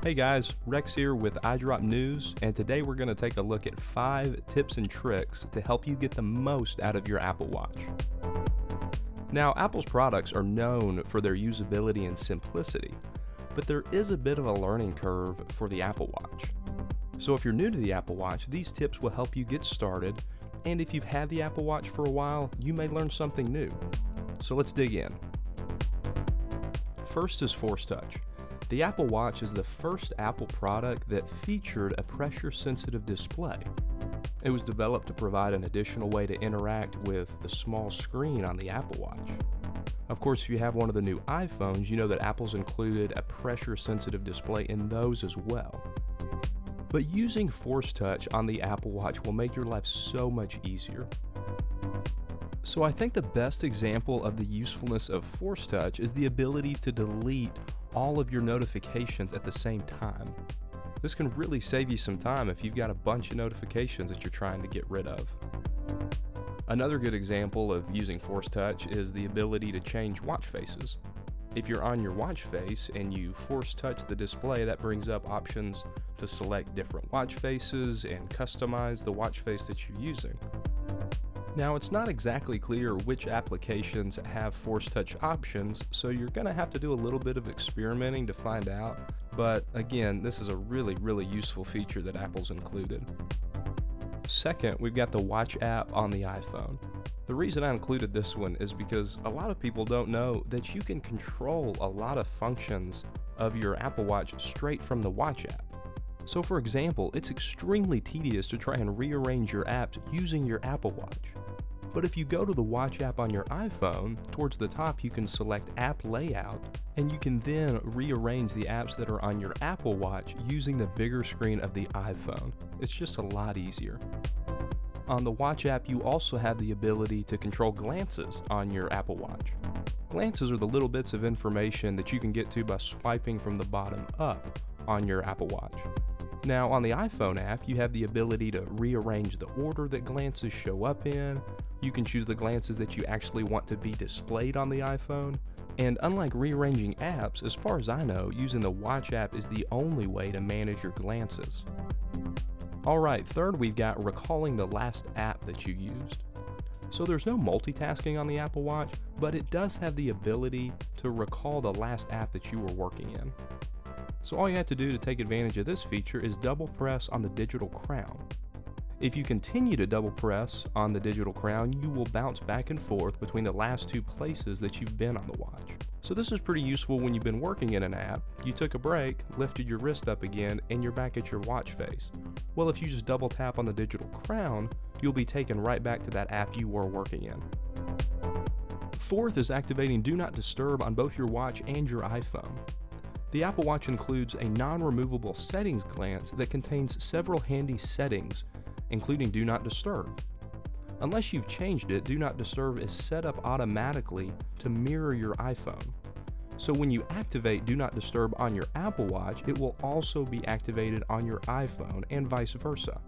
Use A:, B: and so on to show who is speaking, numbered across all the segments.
A: Hey guys, Rex here with iDrop News, and today we're going to take a look at 5 tips and tricks to help you get the most out of your Apple Watch. Now, Apple's products are known for their usability and simplicity, but there is a bit of a learning curve for the Apple Watch. So if you're new to the Apple Watch, these tips will help you get started, and if you've had the Apple Watch for a while, you may learn something new. So let's dig in. First is Force Touch. The Apple Watch is the first Apple product that featured a pressure-sensitive display. It was developed to provide an additional way to interact with the small screen on the Apple Watch. Of course, if you have one of the new iPhones, you know that Apple's included a pressure-sensitive display in those as well. But using Force Touch on the Apple Watch will make your life so much easier. So I think the best example of the usefulness of Force Touch is the ability to delete all of your notifications at the same time. This can really save you some time if you've got a bunch of notifications that you're trying to get rid of. Another good example of using Force Touch is the ability to change watch faces. If you're on your watch face and you Force Touch the display, that brings up options to select different watch faces and customize the watch face that you're using. Now, it's not exactly clear which applications have Force Touch options, so you're going to have to do a little bit of experimenting to find out, but again, this is a really useful feature that Apple's included. Second, we've got the Watch app on the iPhone. The reason I included this one is because a lot of people don't know that you can control a lot of functions of your Apple Watch straight from the Watch app. So for example, it's extremely tedious to try and rearrange your apps using your Apple Watch. But if you go to the Watch app on your iPhone, towards the top you can select App Layout, and you can then rearrange the apps that are on your Apple Watch using the bigger screen of the iPhone. It's just a lot easier. On the Watch app, you also have the ability to control glances on your Apple Watch. Glances are the little bits of information that you can get to by swiping from the bottom up on your Apple Watch. Now, on the iPhone app, you have the ability to rearrange the order that glances show up in. You can choose the glances that you actually want to be displayed on the iPhone. And unlike rearranging apps, as far as I know, using the Watch app is the only way to manage your glances. Alright, third we've got recalling the last app that you used. So there's no multitasking on the Apple Watch, but it does have the ability to recall the last app that you were working in. So all you have to do to take advantage of this feature is double press on the digital crown. If you continue to double press on the digital crown, you will bounce back and forth between the last 2 places that you've been on the watch. So this is pretty useful when you've been working in an app, you took a break, lifted your wrist up again, and you're back at your watch face. Well, if you just double tap on the digital crown, you'll be taken right back to that app you were working in. Fourth is activating Do Not Disturb on both your watch and your iPhone. The Apple Watch includes a non-removable settings glance that contains several handy settings, including Do Not Disturb. Unless you've changed it, Do Not Disturb is set up automatically to mirror your iPhone. So when you activate Do Not Disturb on your Apple Watch, it will also be activated on your iPhone and vice versa.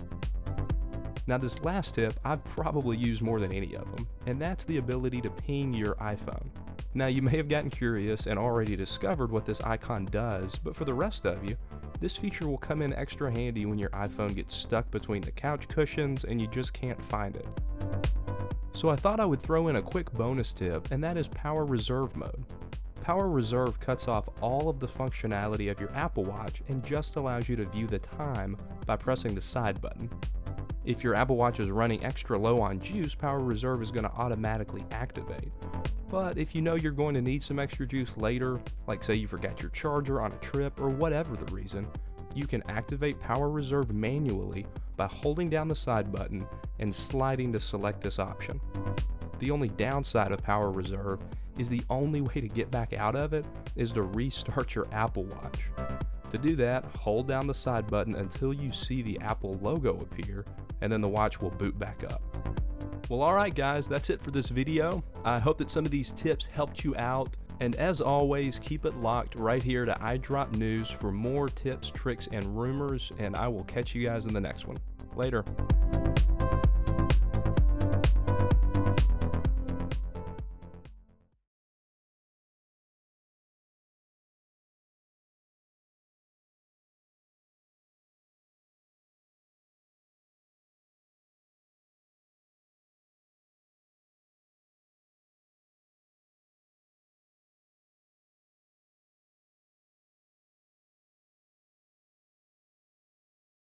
A: Now this last tip I've probably used more than any of them, and that's the ability to ping your iPhone. Now you may have gotten curious and already discovered what this icon does, but for the rest of you, this feature will come in extra handy when your iPhone gets stuck between the couch cushions and you just can't find it. So I thought I would throw in a quick bonus tip, and that is Power Reserve mode. Power Reserve cuts off all of the functionality of your Apple Watch and just allows you to view the time by pressing the side button. If your Apple Watch is running extra low on juice, Power Reserve is going to automatically activate. But if you know you're going to need some extra juice later, like say you forgot your charger on a trip or whatever the reason, you can activate Power Reserve manually by holding down the side button and sliding to select this option. The only downside of Power Reserve is the only way to get back out of it is to restart your Apple Watch. To do that, hold down the side button until you see the Apple logo appear, and then the watch will boot back up. Well, alright guys, that's it for this video. I hope that some of these tips helped you out, and as always, keep it locked right here to iDrop News for more tips, tricks, and rumors, and I will catch you guys in the next one. Later.